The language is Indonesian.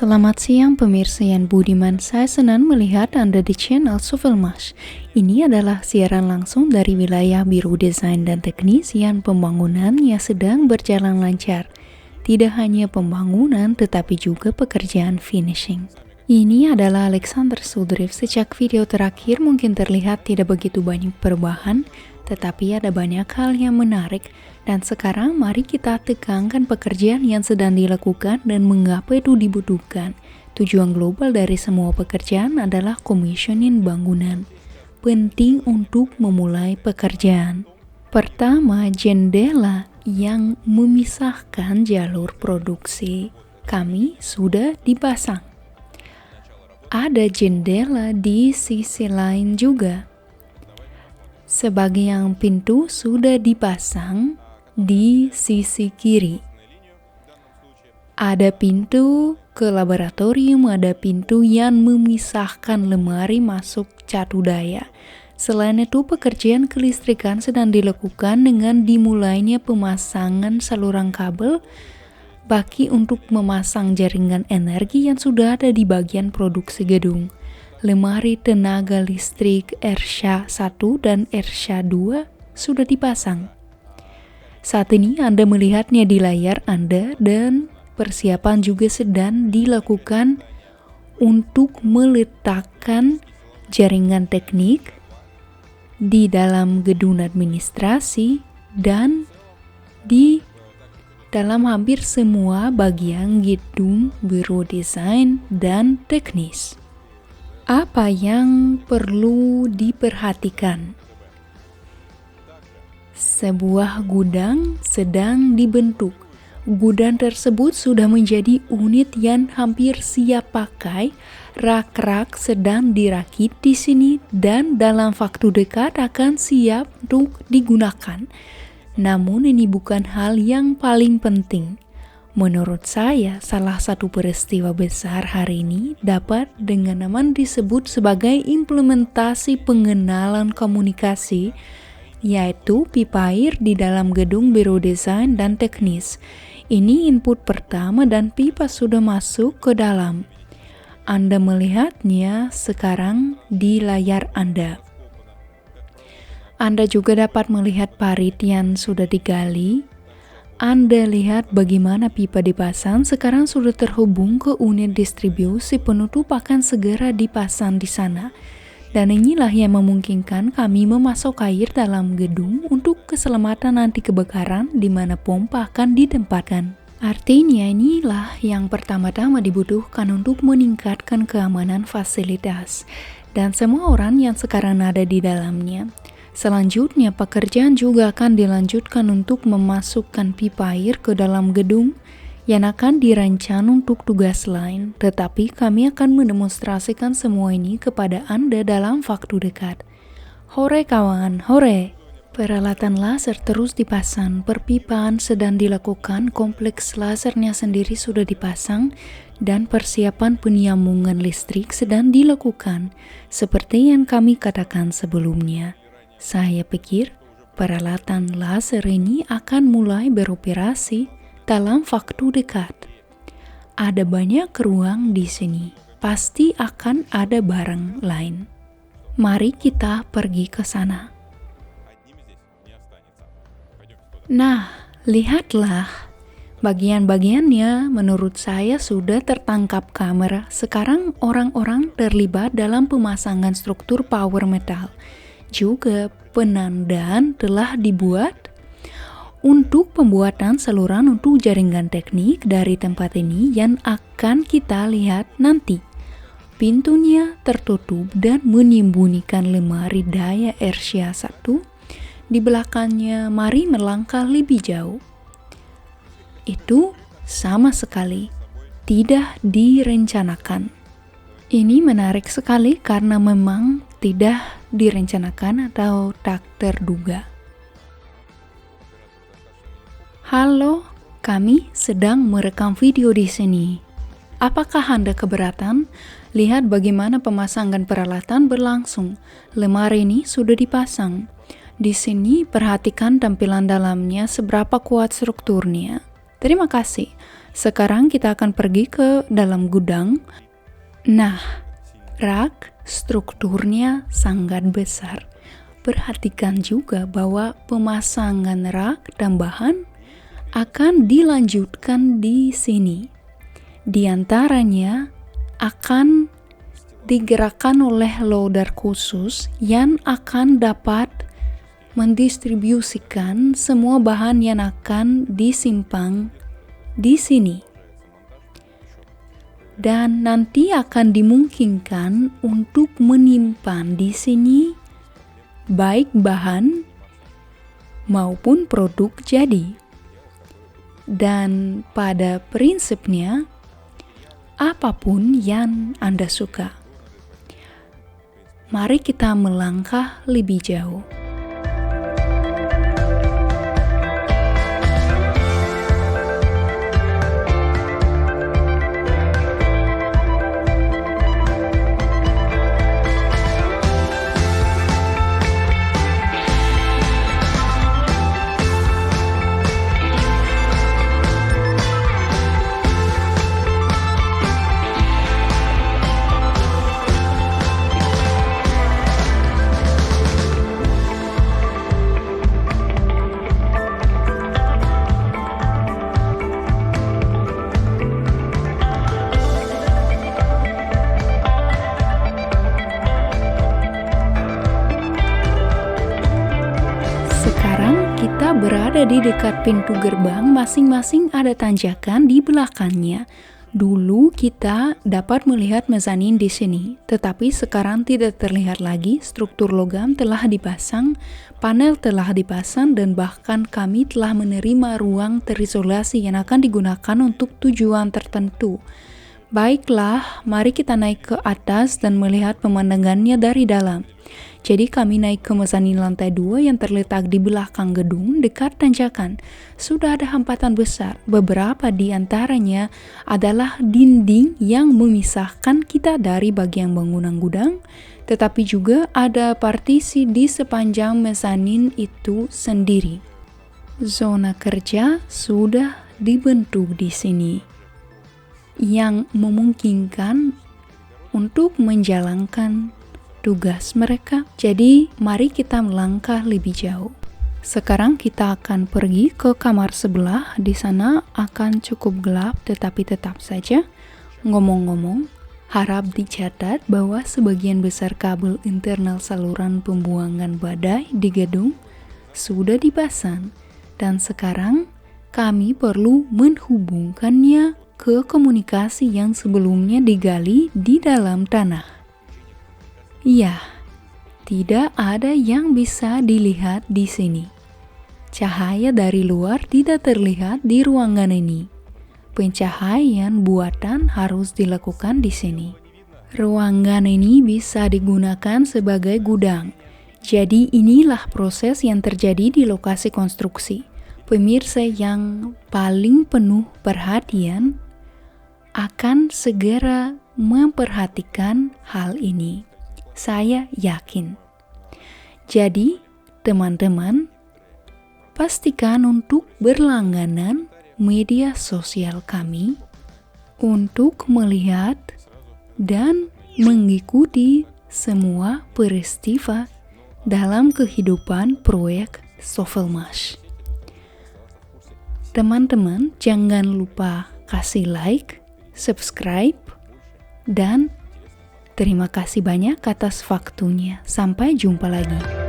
Selamat siang pemirsa yang budiman, saya senang melihat Anda di channel Sufilmash. Ini adalah siaran langsung dari wilayah Biro Desain dan Teknis yang pembangunannya sedang berjalan lancar. Tidak hanya pembangunan tetapi juga pekerjaan finishing. Ini adalah Alexander Sudriv. Sejak video terakhir mungkin terlihat tidak begitu banyak perubahan, tetapi ada banyak hal yang menarik. Dan sekarang mari kita tekankan pekerjaan yang sedang dilakukan dan mengapa itu dibutuhkan. Tujuan global dari semua pekerjaan adalah commissioning bangunan. Penting untuk memulai pekerjaan. Pertama, jendela yang memisahkan jalur produksi kami sudah dipasang. Ada jendela di sisi lain juga. Sebagian pintu sudah dipasang di sisi kiri. Ada pintu ke laboratorium, ada pintu yang memisahkan lemari masuk catu daya. Selain itu, pekerjaan kelistrikan sedang dilakukan dengan dimulainya pemasangan saluran kabel baki untuk memasang jaringan energi yang sudah ada di bagian produksi gedung. Lemari tenaga listrik Ersha 1 dan Ersha 2 sudah dipasang. Saat ini Anda melihatnya di layar Anda dan persiapan juga sedang dilakukan untuk meletakkan jaringan teknik di dalam gedung administrasi dan di dalam hampir semua bagian gedung Biro Desain dan Teknis. Apa yang perlu diperhatikan? Sebuah gudang sedang dibentuk. Gudang tersebut sudah menjadi unit yang hampir siap pakai. Rak-rak sedang dirakit di sini dan dalam waktu dekat akan siap untuk digunakan. Namun ini bukan hal yang paling penting. Menurut saya, salah satu peristiwa besar hari ini dapat dengan aman disebut sebagai implementasi pengenalan komunikasi, yaitu pipa air di dalam gedung Biro Desain dan Teknis. Ini input pertama dan pipa sudah masuk ke dalam. Anda melihatnya sekarang di layar Anda. Anda juga dapat melihat parit yang sudah digali. Anda lihat bagaimana pipa dipasang sekarang sudah terhubung ke unit distribusi, penutup akan segera dipasang di sana. Dan inilah yang memungkinkan kami memasok air dalam gedung untuk keselamatan anti kebakaran di mana pompa akan ditempatkan. Artinya inilah yang pertama-tama dibutuhkan untuk meningkatkan keamanan fasilitas dan semua orang yang sekarang ada di dalamnya. Selanjutnya, pekerjaan juga akan dilanjutkan untuk memasukkan pipa air ke dalam gedung yang akan dirancang untuk tugas lain, tetapi kami akan mendemonstrasikan semua ini kepada Anda dalam waktu dekat. Hore kawan, hore! Peralatan laser terus dipasang, perpipaan sedang dilakukan, kompleks lasernya sendiri sudah dipasang, dan persiapan penyambungan listrik sedang dilakukan, seperti yang kami katakan sebelumnya. Saya pikir peralatan laser ini akan mulai beroperasi dalam waktu dekat. Ada banyak ruang di sini, pasti akan ada barang lain. Mari kita pergi ke sana. Nah, lihatlah. Bagian-bagiannya menurut saya sudah tertangkap kamera. Sekarang orang-orang terlibat dalam pemasangan struktur power metal. Juga penandaan telah dibuat untuk pembuatan saluran untuk jaringan teknik dari tempat ini yang akan kita lihat nanti. Pintunya tertutup dan menyembunyikan lemari daya Ersha 1. Di belakangnya, mari melangkah lebih jauh. Itu sama sekali tidak direncanakan. Ini menarik sekali karena memang tidak direncanakan atau tak terduga. Halo, kami sedang merekam video di sini. Apakah Anda keberatan? Lihat bagaimana pemasangan peralatan berlangsung. Lemari ini sudah dipasang. Di sini perhatikan tampilan dalamnya seberapa kuat strukturnya. Terima kasih. Sekarang kita akan pergi ke dalam gudang. Nah, rak strukturnya sangat besar. Perhatikan juga bahwa pemasangan rak dan bahan akan dilanjutkan di sini. Di antaranya akan digerakkan oleh loader khusus yang akan dapat mendistribusikan semua bahan yang akan disimpan di sini. Dan nanti akan dimungkinkan untuk menyimpan di sini baik bahan maupun produk jadi. Dan pada prinsipnya, apapun yang Anda suka. Mari kita melangkah lebih jauh. Sekarang kita berada di dekat pintu gerbang, masing-masing ada tanjakan di belakangnya. Dulu kita dapat melihat mezanin di sini, tetapi sekarang tidak terlihat lagi. Struktur logam telah dipasang, panel telah dipasang, dan bahkan kami telah menerima ruang terisolasi yang akan digunakan untuk tujuan tertentu. Baiklah, mari kita naik ke atas dan melihat pemandangannya dari dalam. Jadi kami naik ke mezanin lantai 2 yang terletak di belakang gedung dekat tanjakan. Sudah ada hambatan besar, beberapa di antaranya adalah dinding yang memisahkan kita dari bagian bangunan gudang, tetapi juga ada partisi di sepanjang mezanin itu sendiri. Zona kerja sudah dibentuk di sini, yang memungkinkan untuk menjalankan tugas mereka. Jadi, mari kita melangkah lebih jauh. Sekarang kita akan pergi ke kamar sebelah. Di sana akan cukup gelap, tetapi tetap saja. Ngomong-ngomong, harap dicatat bahwa sebagian besar kabel internal saluran pembuangan badai di gedung sudah dipasang, dan sekarang kami perlu menghubungkannya ke komunikasi yang sebelumnya digali di dalam tanah. Ya, tidak ada yang bisa dilihat di sini. Cahaya dari luar tidak terlihat di ruangan ini. Pencahayaan buatan harus dilakukan di sini. Ruangan ini bisa digunakan sebagai gudang. Jadi inilah proses yang terjadi di lokasi konstruksi. Pemirsa yang paling penuh perhatian akan segera memperhatikan hal ini. Saya yakin. Jadi, teman-teman, pastikan untuk berlangganan media sosial kami untuk melihat dan mengikuti semua peristiwa dalam kehidupan proyek Sovelmash. Teman-teman, jangan lupa kasih like, subscribe, dan terima kasih banyak atas waktunya. Sampai jumpa lagi.